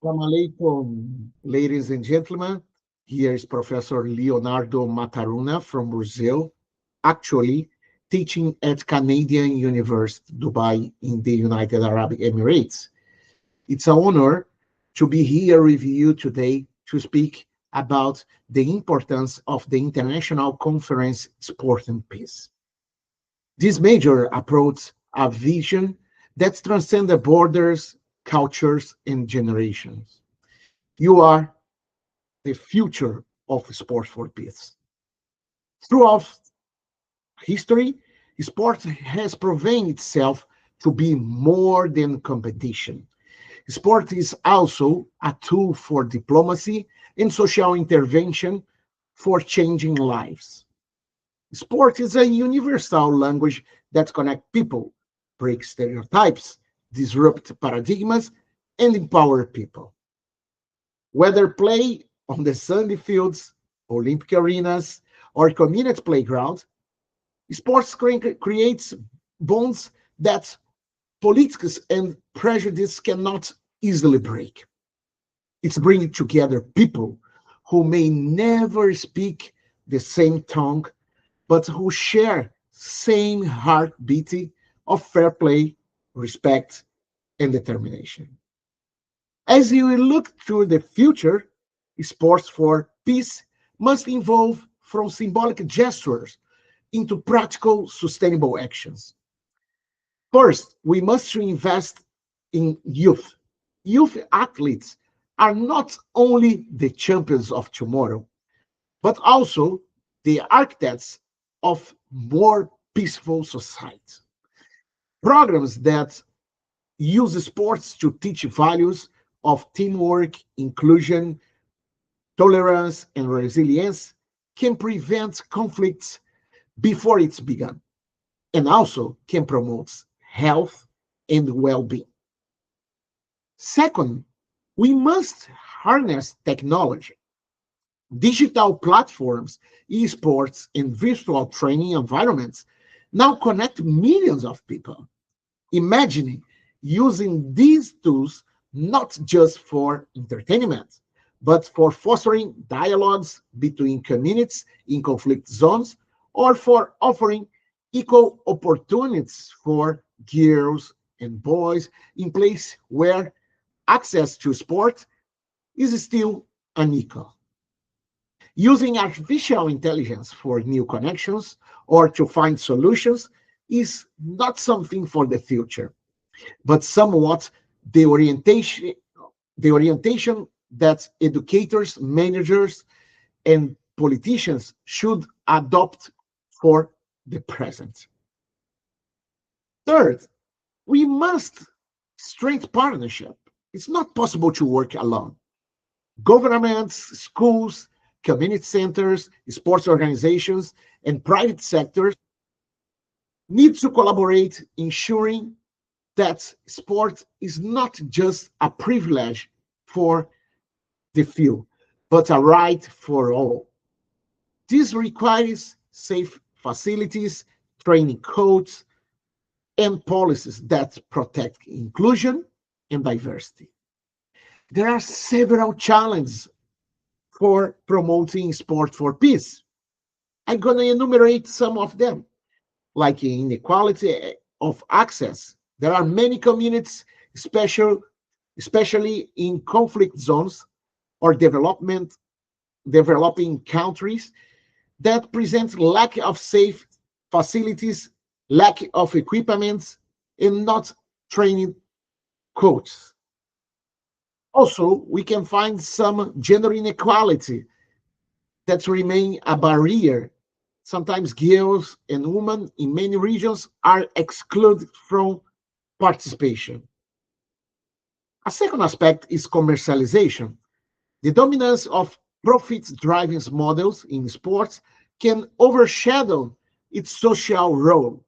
Assalamu alaikum, ladies and gentlemen. Here is Professor Leonardo Mataruna from Brazil, actually teaching at Canadian University, Dubai, in the United Arab Emirates. It's an honor to be here with you today to speak about the importance of the International Conference Sport and Peace. This major approach a vision that transcends the borders, cultures, and generations. You are the future of sport for peace. Throughout history, sport has proven itself to be more than competition. Sport is also a tool for diplomacy and social intervention for changing lives. Sport is a universal language that connects people, breaks stereotypes, disrupt paradigms, and empower people. Whether play on the sandy fields, Olympic arenas, or community playgrounds, sports creates bonds that politics and prejudice cannot easily break. It's bringing together people who may never speak the same tongue, but who share same heartbeat of fair play, respect, and determination. As you look to the future, sports for peace must evolve from symbolic gestures into practical, sustainable actions. First, we must invest in youth. Youth athletes are not only the champions of tomorrow, but also the architects of more peaceful society. Programs that use sports to teach values of teamwork, inclusion, tolerance, and resilience can prevent conflicts before it's begun, and also can promote health and well-being. Second, we must harness technology. Digital platforms, esports, and virtual training environments now connect millions of people. Imagine using these tools not just for entertainment, but for fostering dialogues between communities in conflict zones or for offering equal opportunities for girls and boys in places where access to sport is still unequal. Using artificial intelligence for new connections or to find solutions is not something for the future, but somewhat the orientation, the orientation that educators, managers, and politicians should adopt for the present. Third, we must strengthen partnership. It's not possible to work alone. Governments, schools, community centers, sports organizations, and private sectors need to collaborate, ensuring that sport is not just a privilege for the few, but a right for all. This requires safe facilities, training codes, and policies that protect inclusion and diversity. There are several challenges for promoting sport for peace. I'm going to enumerate some of them, like inequality of access. There are many communities, especially in conflict zones or developing countries, that present lack of safe facilities, lack of equipment, and not trained coaches. Also, we can find some gender inequality that remain a barrier. Sometimes girls and women in many regions are excluded from participation. A second aspect is commercialization. The dominance of profit-driven models in sports can overshadow its social role.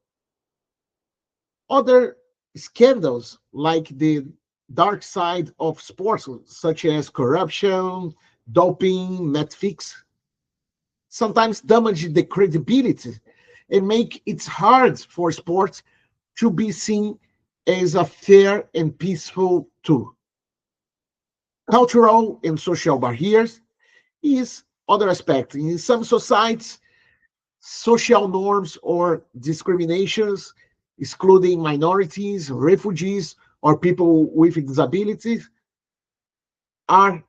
Other scandals, like the dark side of sports, such as corruption, doping, match sometimes damage the credibility and make it hard for sports to be seen as a fair and peaceful tool. Cultural and social barriers is other aspect. In some societies, social norms or discriminations, excluding minorities, refugees, or people with disabilities, are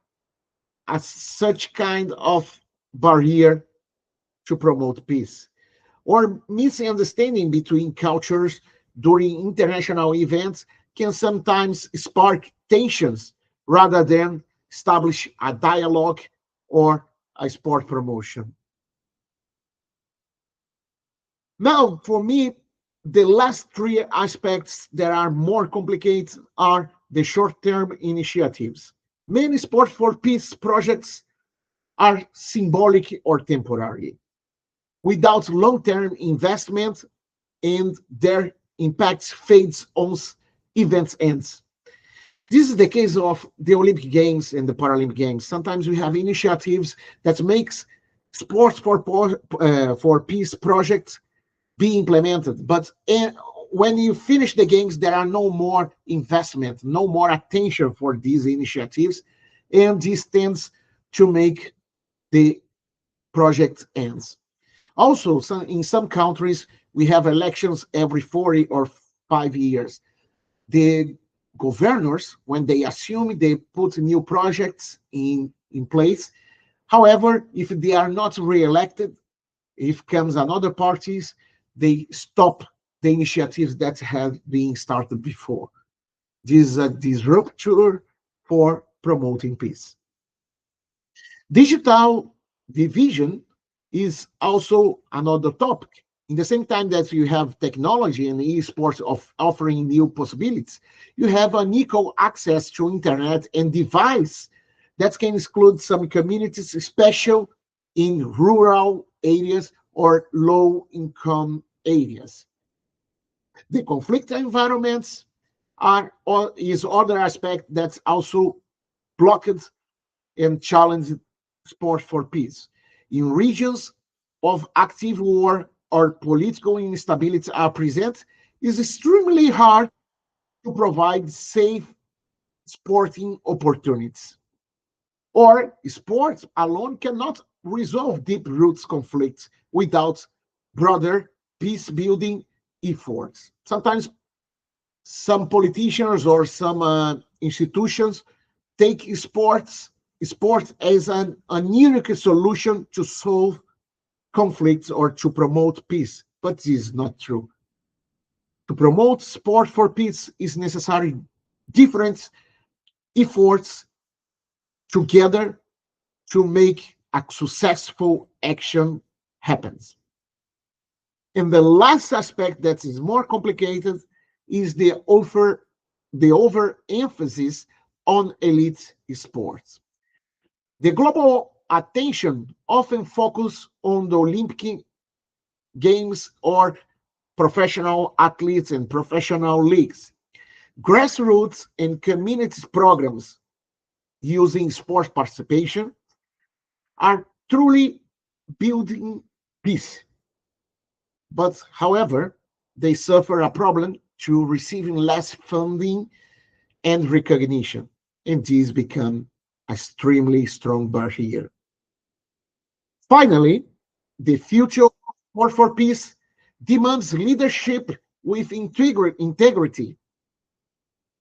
a such kind of barrier to promote peace. Or misunderstanding between cultures during international events can sometimes spark tensions rather than establish a dialogue or a sport promotion. Now, for me, the last three aspects that are more complicated are the short-term initiatives. Many sport for peace projects are symbolic or temporary, without long-term investment, and their impact fades once events ends. This is the case of the Olympic Games and the Paralympic Games. Sometimes we have initiatives that makes sports for peace projects be implemented, but when you finish the games, there are no more investment, no more attention for these initiatives, and this tends to make the project ends. Also, in some countries, we have elections every 40 or 5 years. The governors, when they assume, they put new projects in place. However, if they are not re-elected, if comes another parties, they stop the initiatives that have been started before. This is a disruptor for promoting peace. Digital division is also another topic. In the same time that you have technology and esports offering new possibilities, you have unequal access to internet and device that can exclude some communities, especially in rural areas or low-income areas. The conflict environments is other aspect that's also blocked and challenged sport for peace. In regions of active war or political instability are present, it's extremely hard to provide safe sporting opportunities. Or sports alone cannot resolve deep roots conflicts without broader peace building efforts. Sometimes some politicians or some institutions take sports as an unique solution to solve conflicts or to promote peace, but this is not true. To promote sport for peace is necessary different efforts together to make a successful action happens. And the last aspect that is more complicated is the overemphasis on elite sports. The global attention often focuses on the Olympic Games or professional athletes and professional leagues. Grassroots and community programs using sports participation are truly building peace. But however, they suffer a problem to receiving less funding and recognition, and these become extremely strong barrier. Finally, the future of sport for peace demands leadership with integrity.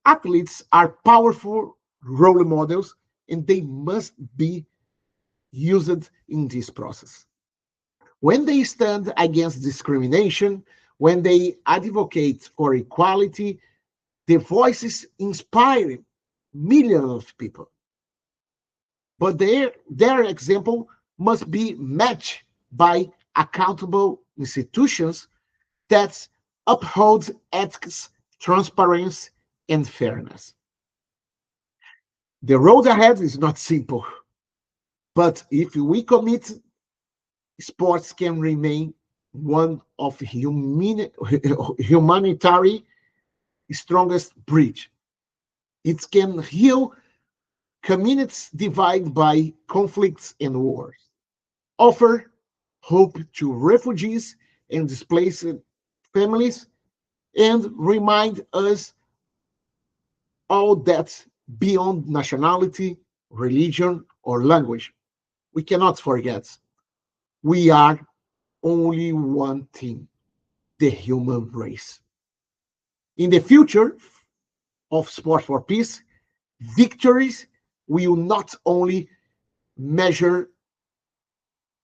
Athletes are powerful role models, and they must be used in this process. When they stand against discrimination, when they advocate for equality, their voices inspire millions of people. But their example must be matched by accountable institutions that uphold ethics, transparency, and fairness. The road ahead is not simple, but if we commit, sports can remain one of humanitarian strongest bridge. It can heal communities divided by conflicts and wars, offer hope to refugees and displaced families, and remind us all that beyond nationality, religion, or language. We cannot forget we are only one team, the human race. In the future of Sport for Peace, victories will not only measure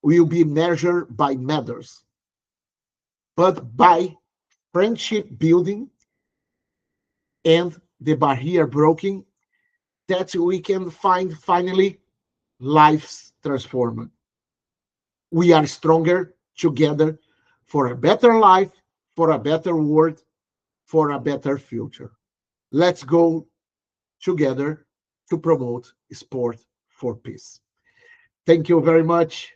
will be measured by medals, but by friendship building and the barrier broken that we can find finally lives transformed. We are stronger together for a better life, for a better world, for a better future. Let's go together to promote sport for peace. Thank you very much.